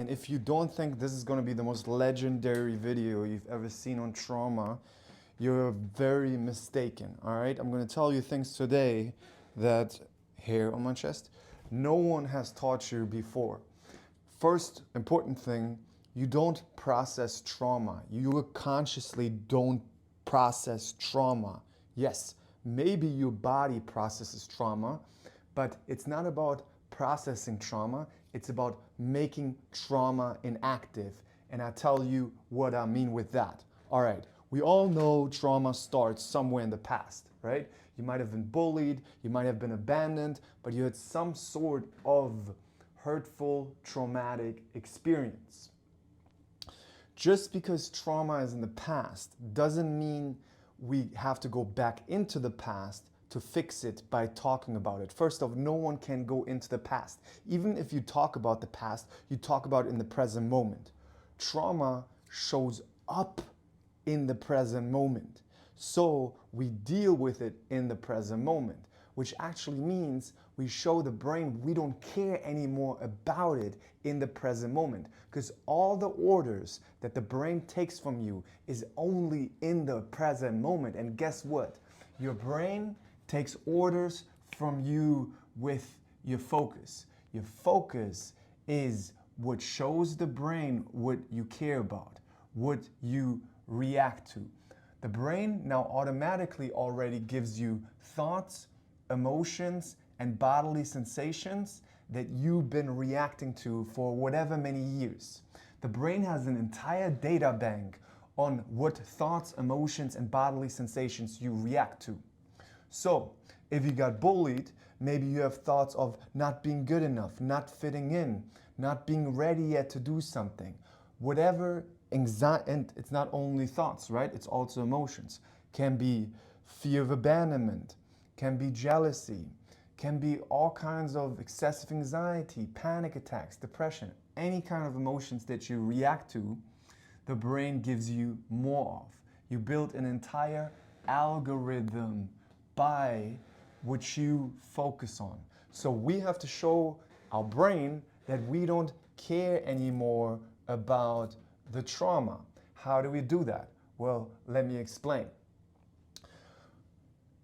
And if you don't think this is going to be the most legendary video you've ever seen on trauma, you're very mistaken, all right? I'm going to tell you things today that, hair on my chest, no one has taught you before. First important thing, you don't process trauma. You consciously don't process trauma. Yes, maybe your body processes trauma, but it's not about processing trauma, it's about making trauma inactive. And I tell you what I mean with that. All right, we all know trauma starts somewhere in the past, right? You might have been bullied, you might have been abandoned, but you had some sort of hurtful, traumatic experience. Just because trauma is in the past doesn't mean we have to go back into the past to fix it by talking about it. First off, no one can go into the past. Even if you talk about the past, you talk about it in the present moment. Trauma shows up in the present moment. So we deal with it in the present moment, which actually means we show the brain we don't care anymore about it in the present moment, because all the orders that the brain takes from you is only in the present moment. And guess what? Your brain takes orders from you with your focus. Your focus is what shows the brain what you care about, what you react to. The brain now automatically already gives you thoughts, emotions, and bodily sensations that you've been reacting to for whatever many years. The brain has an entire data bank on what thoughts, emotions, and bodily sensations you react to. So, if you got bullied, maybe you have thoughts of not being good enough, not fitting in, not being ready yet to do something. Whatever anxiety, and it's not only thoughts, right? It's also emotions. Can be fear of abandonment, can be jealousy, can be all kinds of excessive anxiety, panic attacks, depression, any kind of emotions that you react to, the brain gives you more of. You build an entire algorithm by what you focus on. So we have to show our brain that we don't care anymore about the trauma. How do we do that? Well, let me explain.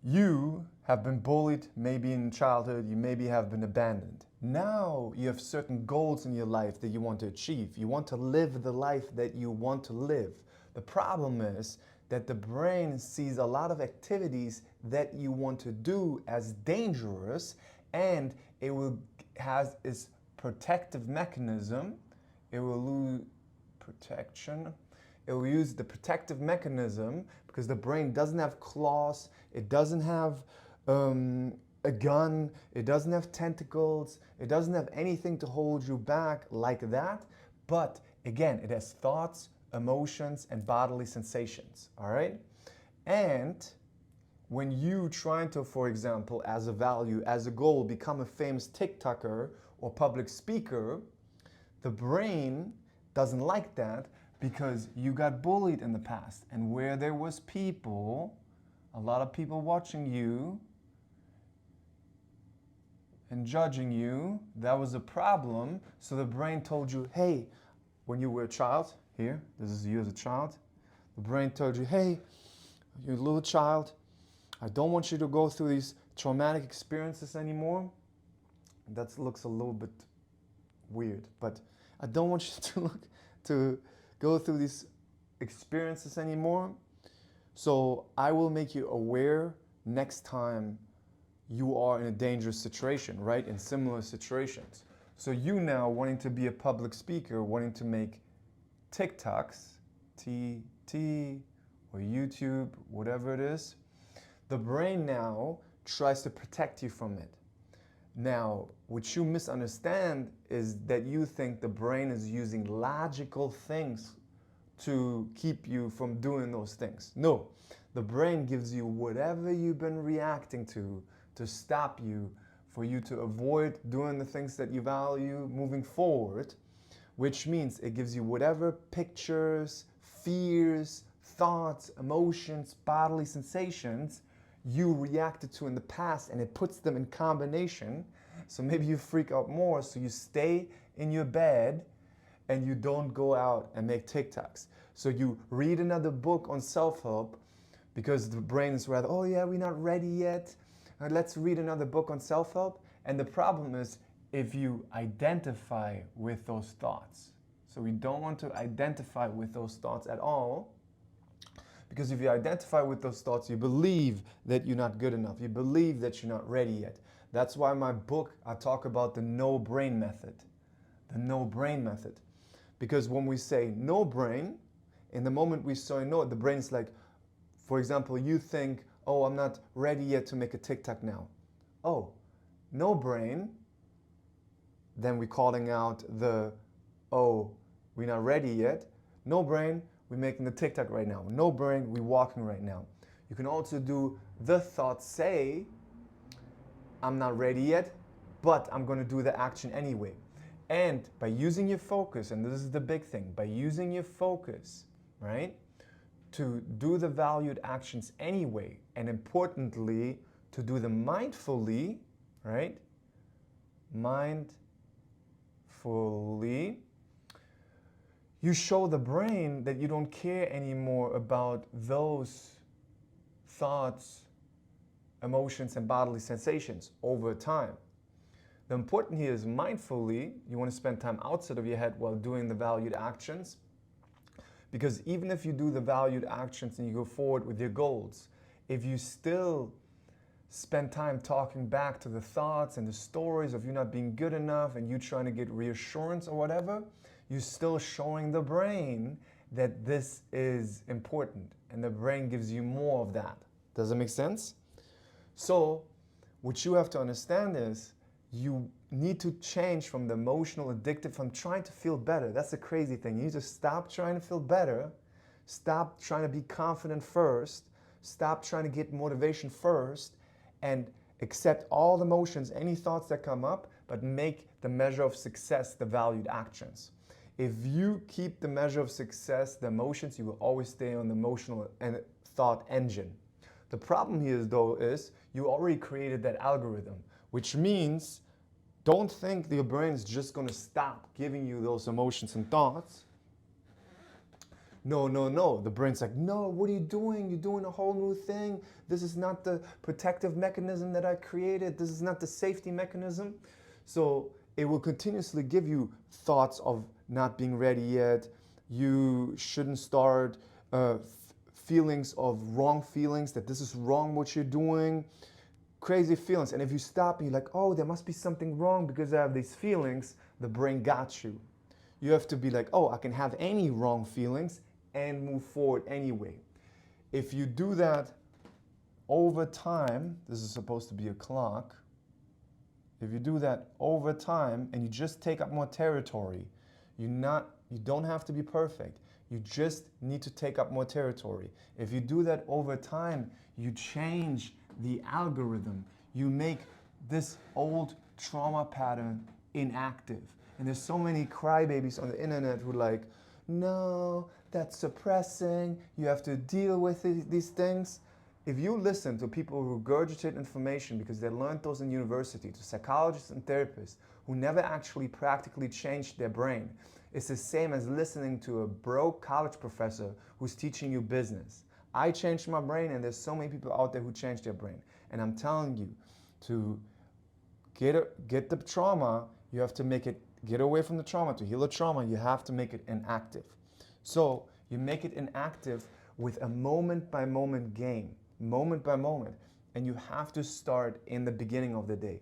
You have been bullied maybe in childhood, you maybe have been abandoned. Now you have certain goals in your life that you want to achieve. You want to live the life that you want to live. The problem is that the brain sees a lot of activities that you want to do as dangerous, and it will has its protective mechanism. It will lose protection. It will use the protective mechanism because the brain doesn't have claws, it doesn't have a gun, it doesn't have tentacles, it doesn't have anything to hold you back like that. But again, it has thoughts, emotions, and bodily sensations, all right? And when you trying to, for example, as a value, as a goal, become a famous TikToker or public speaker, the brain doesn't like that because you got bullied in the past. And where there was people, a lot of people watching you and judging you, that was a problem. So the brain told you, hey, when you were a child, here, this is you as a child, the brain told you, hey, you're a little child, I don't want you to go through these traumatic experiences anymore. That looks a little bit weird, but I don't want you to go through these experiences anymore. So I will make you aware next time you are in a dangerous situation, right? In similar situations. So you now wanting to be a public speaker, wanting to make TikToks, TT, or YouTube, whatever it is, the brain now tries to protect you from it. Now, what you misunderstand is that you think the brain is using logical things to keep you from doing those things. No, the brain gives you whatever you've been reacting to stop you, for you to avoid doing the things that you value moving forward, which means it gives you whatever pictures, fears, thoughts, emotions, bodily sensations you reacted to in the past, and it puts them in combination. So maybe you freak out more, so you stay in your bed and you don't go out and make TikToks. So you read another book on self-help because the brain is rather, oh yeah, we're not ready yet. Let's read another book on self-help. And the problem is if you identify with those thoughts. So we don't want to identify with those thoughts at all, because if you identify with those thoughts, you believe that you're not good enough. You believe that you're not ready yet. That's why in my book, I talk about the no brain method. The no brain method. Because when we say no brain, in the moment we say no, the brain's like, for example, you think, oh, I'm not ready yet to make a TikTok now. Oh, no brain. Then we're calling out the, oh, we're not ready yet. No brain, we're making the TikTok right now. No brain, we're walking right now. You can also do the thought say, I'm not ready yet, but I'm going to do the action anyway. And by using your focus, and this is the big thing, by using your focus, right, to do the valued actions anyway, and importantly, to do them mindfully, right, mindfully, you show the brain that you don't care anymore about those thoughts, emotions, and bodily sensations over time. The important here is mindfully, you want to spend time outside of your head while doing the valued actions. Because even if you do the valued actions and you go forward with your goals, if you still spend time talking back to the thoughts and the stories of you not being good enough and you trying to get reassurance or whatever, you're still showing the brain that this is important, and the brain gives you more of that. Does that make sense? So what you have to understand is you need to change from the emotional addictive, from trying to feel better. That's the crazy thing. You need to stop trying to feel better, stop trying to be confident first, stop trying to get motivation first, and accept all the emotions, any thoughts that come up, but make the measure of success the valued actions. If you keep the measure of success, the emotions, you will always stay on the emotional and thought engine. The problem here though is you already created that algorithm, which means don't think your brain is just going to stop giving you those emotions and thoughts. No, no, no. The brain's like, no, what are you doing? You're doing a whole new thing. This is not the protective mechanism that I created. This is not the safety mechanism. So it will continuously give you thoughts of not being ready yet. You shouldn't start feelings of wrong feelings, that this is wrong what you're doing. Crazy feelings. And if you stop and you're like, oh, there must be something wrong because I have these feelings, the brain got you. You have to be like, oh, I can have any wrong feelings and move forward anyway. If you do that over time, this is supposed to be a clock. If you do that over time and you just take up more territory, you don't have to be perfect. You just need to take up more territory. If you do that over time, you change the algorithm. You make this old trauma pattern inactive. And there's so many crybabies on the internet who are like, no, that's suppressing. You have to deal with these things. If you listen to people who regurgitate information because they learned those in university, to psychologists and therapists who never actually practically changed their brain, it's the same as listening to a broke college professor who's teaching you business. I changed my brain, and there's so many people out there who changed their brain. And I'm telling you, to get the trauma, you have to make it, get away from the trauma. To heal the trauma, you have to make it inactive. So you make it inactive with a moment-by-moment game, moment by moment. And you have to start in the beginning of the day.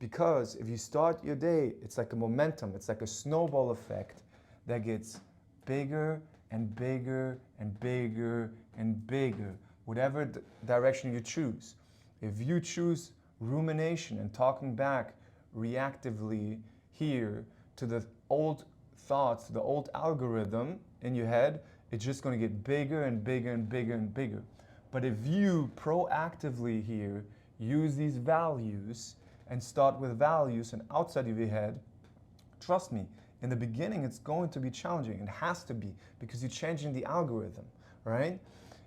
Because if you start your day, it's like a momentum, it's like a snowball effect that gets bigger and bigger and bigger and bigger, whatever direction you choose. If you choose rumination and talking back reactively here to the old thoughts, the old algorithm in your head, it's just going to get bigger and bigger and bigger and bigger. But if you proactively here use these values and start with values and outside of your head, trust me, in the beginning it's going to be challenging. It has to be, because you're changing the algorithm, right?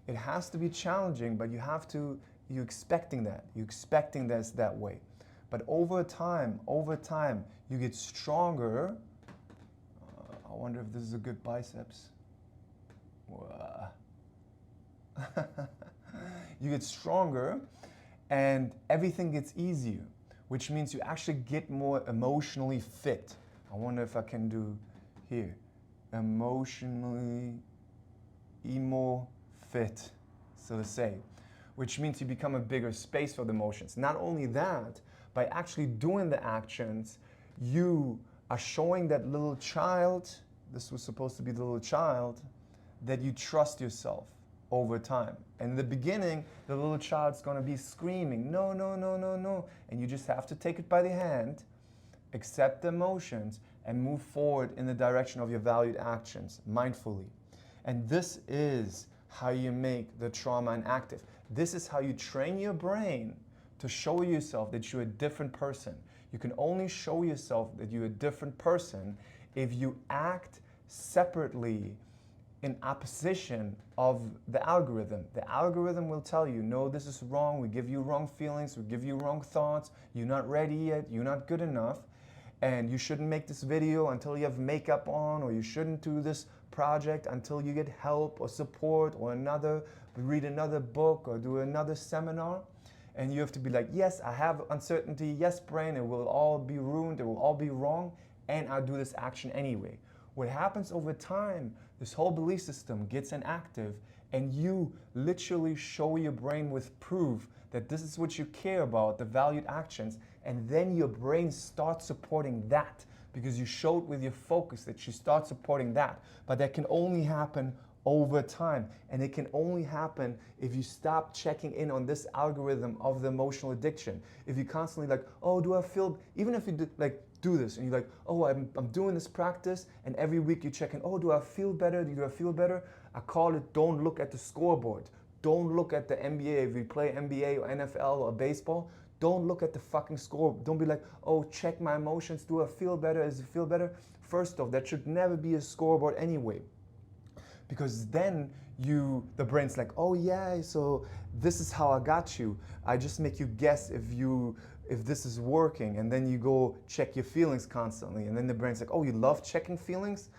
It has to be challenging, but you're expecting that. You're expecting this that way. But over time, you get stronger. wonder if this is a good biceps. You get stronger and everything gets easier, which means you actually get more emotionally fit. I wonder if I can do here. Emotionally, emo fit, so to say, which means you become a bigger space for the emotions. Not only that, by actually doing the actions, you are showing that little child, this was supposed to be the little child, that you trust yourself over time. And in the beginning, the little child's gonna be screaming, no, no, no, no, no. And you just have to take it by the hand, accept the emotions, and move forward in the direction of your valued actions, mindfully. And this is how you make the trauma inactive. This is how you train your brain to show yourself that you're a different person. You can only show yourself that you're a different person if you act separately in opposition of the algorithm. The algorithm will tell you, no, this is wrong, we give you wrong feelings, we give you wrong thoughts, you're not ready yet, you're not good enough, and you shouldn't make this video until you have makeup on, or you shouldn't do this project until you get help or support or read another book or do another seminar. And you have to be like, yes, I have uncertainty, yes, brain, it will all be ruined, it will all be wrong, and I'll do this action anyway. What happens over time, this whole belief system gets inactive, and you literally show your brain with proof that this is what you care about, the valued actions, and then your brain starts supporting that because you showed with your focus that you start supporting that. But that can only happen over time, and it can only happen if you stop checking in on this algorithm of the emotional addiction. If you constantly like, oh, do I feel, even if you do this and you're like, oh, I'm doing this practice, and every week you check in, oh, do I feel better? Do I feel better? I call it, don't look at the scoreboard. Don't look at the NBA. If you play NBA or NFL or baseball, don't look at the fucking score. Don't be like, oh, check my emotions. Do I feel better? Does it feel better? First off, that should never be a scoreboard anyway. Because then the brain's like, oh yeah, so this is how I got you. I just make you guess if this is working, and then you go check your feelings constantly, and then the brain's like, oh, you love checking feelings?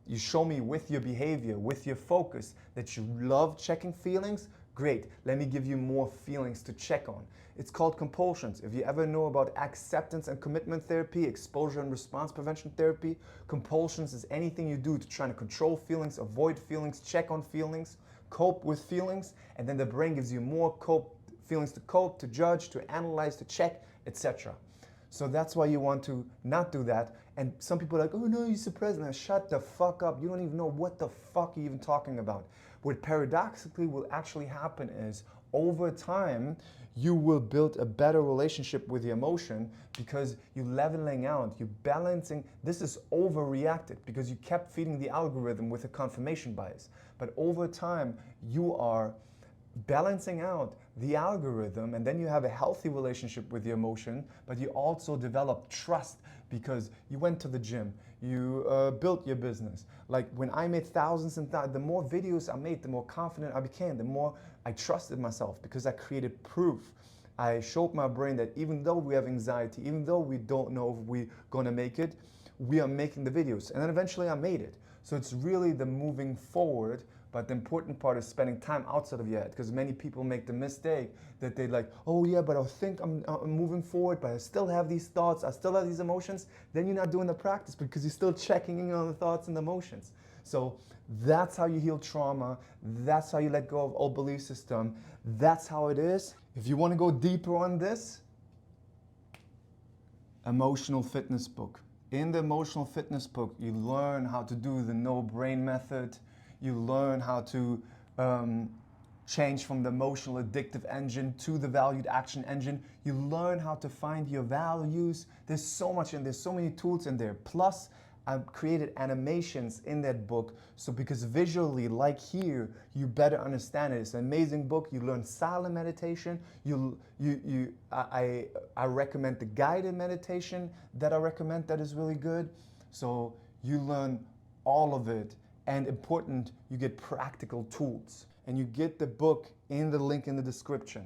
You show me with your behavior, with your focus, that you love checking feelings? Great, let me give you more feelings to check on. It's called compulsions. If you ever know about acceptance and commitment therapy, exposure and response prevention therapy, compulsions is anything you do to try to control feelings, avoid feelings, check on feelings, cope with feelings, and then the brain gives you more feelings to cope, to judge, to analyze, to check, etc. So that's why you want to not do that. And some people are like, oh no, you suppress it. Now shut the fuck up. You don't even know what the fuck you're even talking about. What paradoxically will actually happen is, over time, you will build a better relationship with the emotion because you're leveling out, you're balancing. This is overreacted because you kept feeding the algorithm with a confirmation bias. But over time, you are balancing out the algorithm, and then you have a healthy relationship with the emotion, but you also develop trust because you went to the gym, you built your business. Like when I made thousands and thousands, the more videos I made, the more confident I became, the more I trusted myself because I created proof. I showed my brain that even though we have anxiety, even though we don't know if we're gonna make it, we are making the videos. And then eventually I made it. So it's really the moving forward. But the important part is spending time outside of your head, because many people make the mistake that they like, oh yeah, but I think I'm moving forward, but I still have these thoughts, I still have these emotions. Then you're not doing the practice because you're still checking in on the thoughts and the emotions. So that's how you heal trauma. That's how you let go of old belief system. That's how it is. If you want to go deeper on this, emotional fitness book. In the emotional fitness book, you learn how to do the no brain method. You learn how to change from the emotional addictive engine to the valued action engine. You learn how to find your values. There's so much in there, so many tools in there. Plus, I've created animations in that book, so because visually, like here, you better understand it. It's an amazing book. You learn silent meditation. I recommend the guided meditation that I recommend that is really good. So you learn all of it. And important, you get practical tools. And you get the book in the link in the description.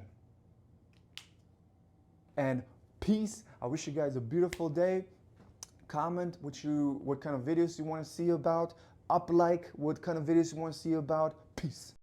And peace. I wish you guys a beautiful day. comment what kind of videos you want to see about, up like what kind of videos you want to see about. Peace.